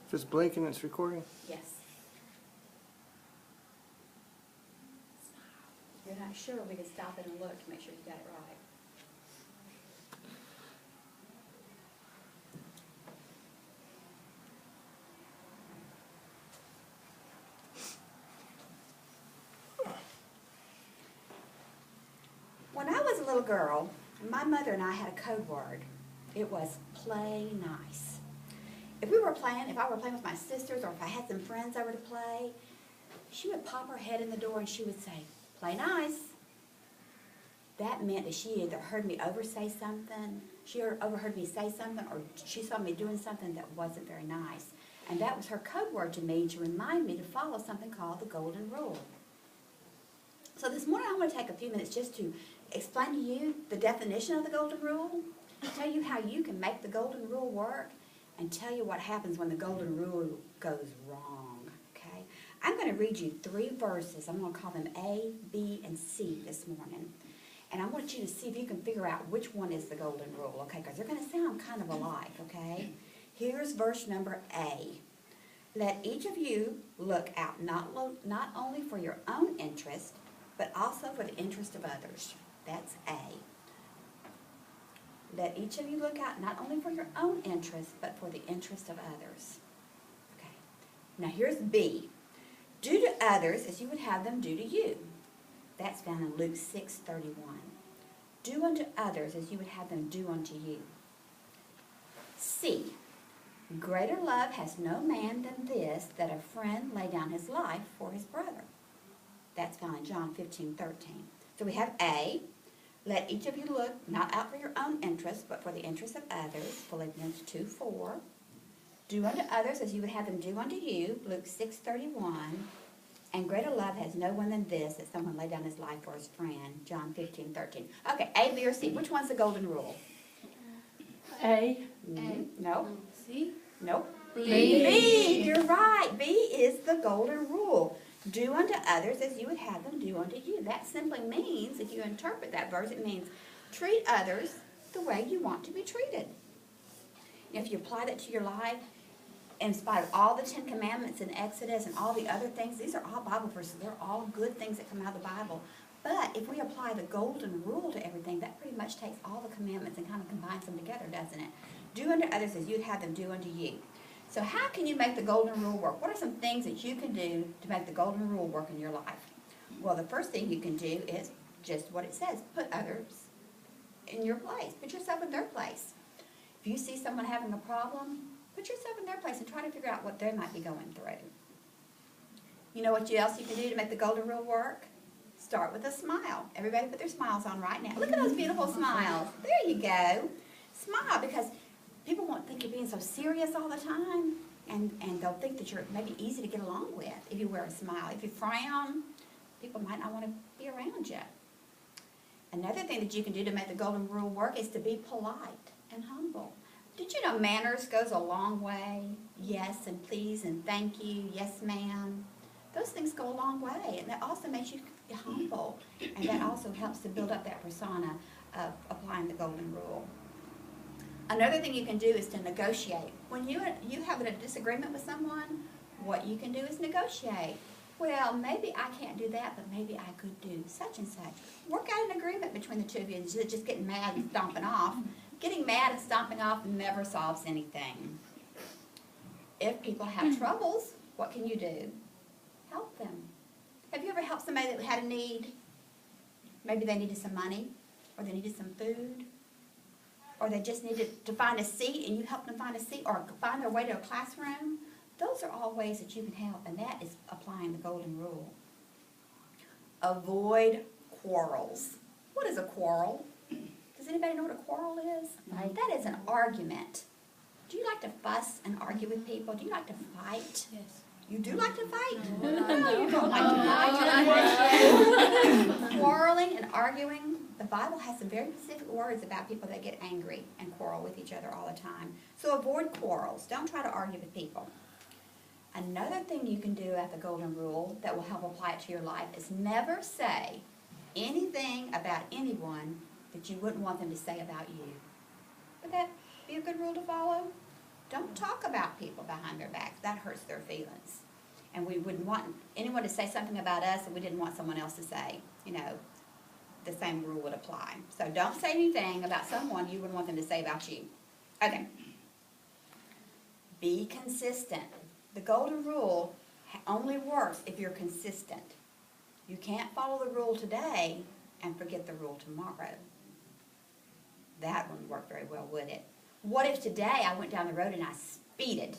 If it's blinking, it's recording. Yes. If you're not sure, we can stop it and look to make sure you got it right. When I was a little girl, my mother and I had a code word. It was play nice. If I were playing with my sisters, or if I had some friends over to play, she would pop her head in the door and she would say, play nice. That meant that she either heard me overheard me say something, or she saw me doing something that wasn't very nice. And that was her code word to me to remind me to follow something called the golden rule. So this morning I want to take a few minutes just to explain to you the definition of the golden rule, tell you how you can make the golden rule work, and tell you what happens when the golden rule goes wrong, okay? I'm going to read you 3 verses. I'm going to call them A, B, and C this morning. And I want you to see if you can figure out which one is the golden rule, okay? Because they're going to sound kind of alike, okay? Here's verse number A. Let each of you look out not only for your own interest, but also for the interest of others. That's A. Let each of you look out not only for your own interest, but for the interest of others. Okay. Now here's B. Do to others as you would have them do to you. That's found in Luke 6:31. Do unto others as you would have them do unto you. C. Greater love has no man than this, that a friend lay down his life for his brother. That's found in John 15:13. So we have A. Let each of you look not out for your own interest, but for the interest of others, Philippians 2:4. Do unto others as you would have them do unto you, Luke 6:31. And greater love has no one than this, that someone lay down his life for his friend, John 15:13. Okay, A, B, or C. Which one's the golden rule? A. No. C. Nope. B. B. You're right. B is the golden rule. Do unto others as you would have them do unto you. That simply means, if you interpret that verse, it means treat others the way you want to be treated. If you apply that to your life, in spite of all the 10 Commandments in Exodus and all the other things, these are all Bible verses. They're all good things that come out of the Bible. But if we apply the golden rule to everything, that pretty much takes all the commandments and kind of combines them together, doesn't it? Do unto others as you'd have them do unto you. So how can you make the golden rule work? What are some things that you can do to make the golden rule work in your life? Well, the first thing you can do is just what it says. Put others in your place. Put yourself in their place. If you see someone having a problem, put yourself in their place and try to figure out what they might be going through. You know what else you can do to make the golden rule work? Start with a smile. Everybody put their smiles on right now. Look at those beautiful smiles. There you go. Smile, because people won't think you're being so serious all the time, and they'll think that you're maybe easy to get along with if you wear a smile. If you frown, people might not want to be around you. Another thing that you can do to make the golden rule work is to be polite and humble. Did you know manners goes a long way? Yes and please and thank you, yes ma'am. Those things go a long way, and that also makes you humble, and that also helps to build up that persona of applying the golden rule. Another thing you can do is to negotiate. When you have a disagreement with someone, what you can do is negotiate. Well, maybe I can't do that, but maybe I could do such and such. Work out an agreement between the two of you instead of just getting mad and stomping off. Getting mad and stomping off never solves anything. If people have troubles, what can you do? Help them. Have you ever helped somebody that had a need? Maybe they needed some money, or they needed some food, or they just needed to find a seat and you helped them find a seat, or find their way to a classroom. Those are all ways that you can help, and that is applying the golden rule. Avoid quarrels. What is a quarrel? Does anybody know what a quarrel is? Right. That is an argument. Do you like to fuss and argue with people? Do you like to fight? Yes. You do like to fight? No. No, you don't like to fight. Quarreling and arguing. The Bible has some very specific words about people that get angry and quarrel with each other all the time. So avoid quarrels. Don't try to argue with people. Another thing you can do at the golden rule that will help apply it to your life is never say anything about anyone that you wouldn't want them to say about you. Would that be a good rule to follow? Don't talk about people behind their backs. That hurts their feelings. And we wouldn't want anyone to say something about us that we didn't want someone else to say. You know, the same rule would apply. So don't say anything about someone you wouldn't want them to say about you. Okay. Be consistent. The golden rule only works if you're consistent. You can't follow the rule today and forget the rule tomorrow. That wouldn't work very well, would it? What if today I went down the road and I speeded,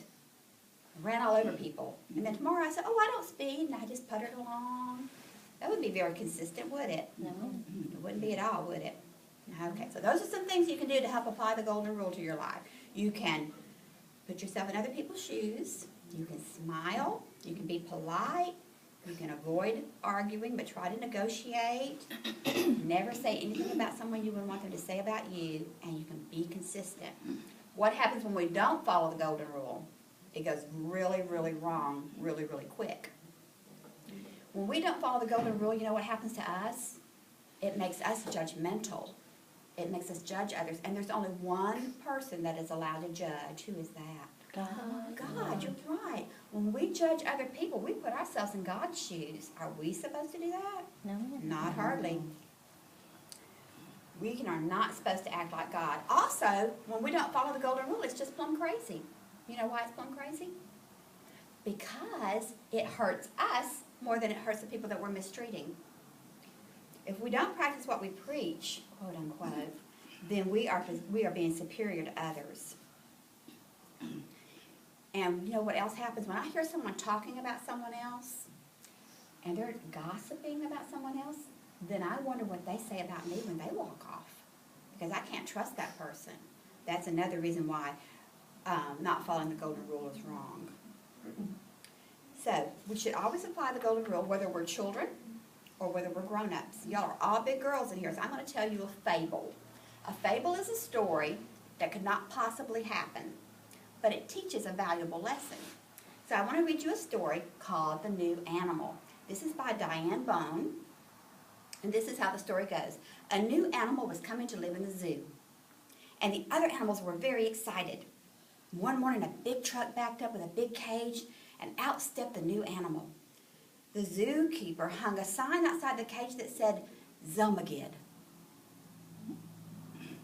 ran all over people, and then tomorrow I said, oh, I don't speed, and I just puttered along? That wouldn't be very consistent, would it? No. It wouldn't be at all, would it? Okay, so those are some things you can do to help apply the golden rule to your life. You can put yourself in other people's shoes. You can smile. You can be polite. You can avoid arguing, but try to negotiate. Never say anything about someone you wouldn't want them to say about you, and you can be consistent. What happens when we don't follow the golden rule? It goes really, really wrong, really, really quick. When we don't follow the golden rule, you know what happens to us? It makes us judgmental. It makes us judge others. And there's only one person that is allowed to judge. Who is that? God, you're right. When we judge other people, we put ourselves in God's shoes. Are we supposed to do that? No. Not hardly. We are not supposed to act like God. Also, when we don't follow the golden rule, it's just plumb crazy. You know why it's plumb crazy? Because it hurts us more than it hurts the people that we're mistreating. If we don't practice what we preach, quote unquote, then we are being superior to others. And you know what else happens? When I hear someone talking about someone else, and they're gossiping about someone else, then I wonder what they say about me when they walk off. Because I can't trust that person. That's another reason why not following the golden rule is wrong. So, we should always apply the golden rule, whether we're children or whether we're grown-ups. Y'all are all big girls in here, so I'm going to tell you a fable. A fable is a story that could not possibly happen, but it teaches a valuable lesson. So I want to read you a story called The New Animal. This is by Diane Bone, and this is how the story goes. A new animal was coming to live in the zoo, and the other animals were very excited. One morning, a big truck backed up with a big cage, and out stepped the new animal. The zookeeper hung a sign outside the cage that said, Zelmagid.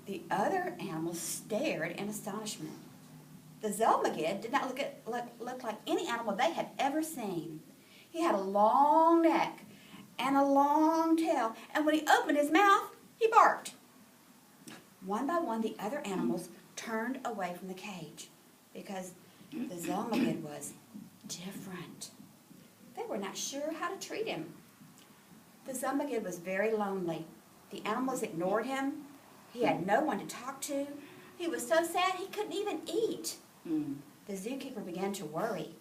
The other animals stared in astonishment. The Zelmagid did not look like any animal they had ever seen. He had a long neck and a long tail, and when he opened his mouth, he barked. One by one, the other animals turned away from the cage because the Zelmagid was different. They were not sure how to treat him. The Zelmagid was very lonely. The animals ignored him. He had no one to talk to. He was so sad he couldn't even eat. The zookeeper began to worry.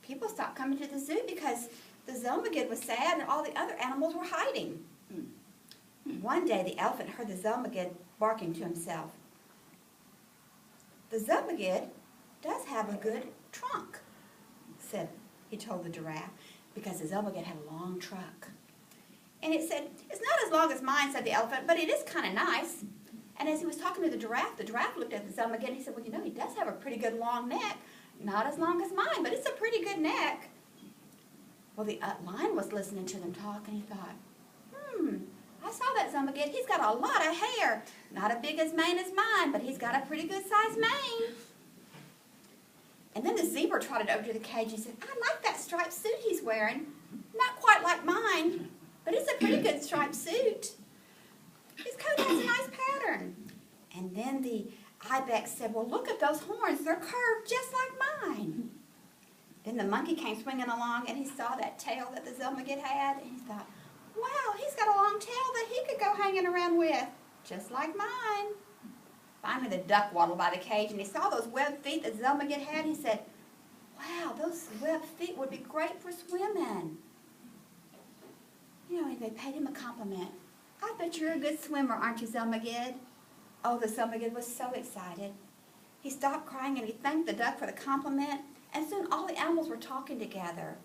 People stopped coming to the zoo because the Zelmagid was sad and all the other animals were hiding. One day the elephant heard the Zelmagid barking to himself. The Zelmagid does have a good trunk, he told the giraffe, because the Zelmagid had a long trunk. And it said, it's not as long as mine, said the elephant, but it is kind of nice. And as he was talking to the giraffe looked at the Zelmagid and he said, well, you know, he does have a pretty good long neck. Not as long as mine, but it's a pretty good neck. Well, the lion was listening to them talk, and he thought, I saw that Zelmagid. He's got a lot of hair. Not as big as mane as mine, but he's got a pretty good sized mane. And then the zebra trotted over to the cage. He said, I like that striped suit he's wearing. Not quite like mine, but it's a pretty good striped suit. His coat has a nice pattern. And then the ibex said, well, look at those horns. They're curved just like mine. Then the monkey came swinging along, and he saw that tail that the Zelmagid had, and he thought, wow, he's got a long tail that he could go hanging around with, just like mine. Finally, the duck waddled by the cage, and he saw those webbed feet that Zelmagid had. He said, wow, those webbed feet would be great for swimming. You know, and they paid him a compliment. I bet you're a good swimmer, aren't you, Zelmagid? Oh, the Zelmagid was so excited. He stopped crying, and he thanked the duck for the compliment, and soon all the animals were talking together.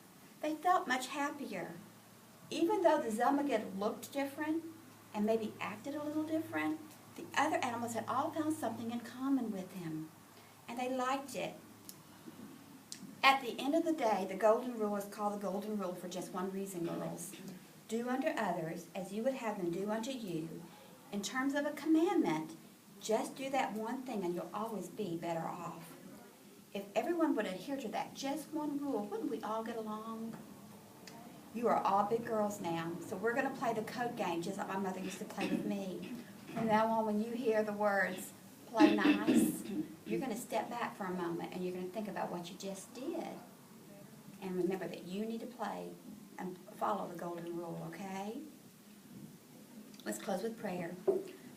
They felt much happier. Even though the Zelmagid looked different and maybe acted a little different, the other animals had all found something in common with him. and they liked it. At the end of the day, the golden rule is called the golden rule for just one reason, girls. Do unto others as you would have them do unto you. In terms of a commandment, just do that one thing and you'll always be better off. If everyone would adhere to that just one rule, wouldn't we all get along? You are all big girls now, so we're going to play the code game just like my mother used to play with me. From now on, when you hear the words, play nice, you're going to step back for a moment and you're going to think about what you just did. And remember that you need to play and follow the golden rule, okay? Let's close with prayer.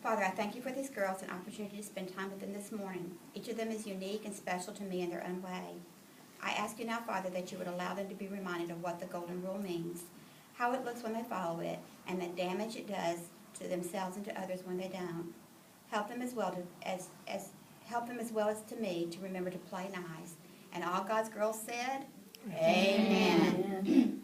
Father, I thank you for these girls and opportunity to spend time with them this morning. Each of them is unique and special to me in their own way. I ask you now, Father, that you would allow them to be reminded of what the golden rule means, how it looks when they follow it, and the damage it does to themselves and to others when they don't. Help them as well as to me to remember to play nice. And all God's girls said, Amen. Amen.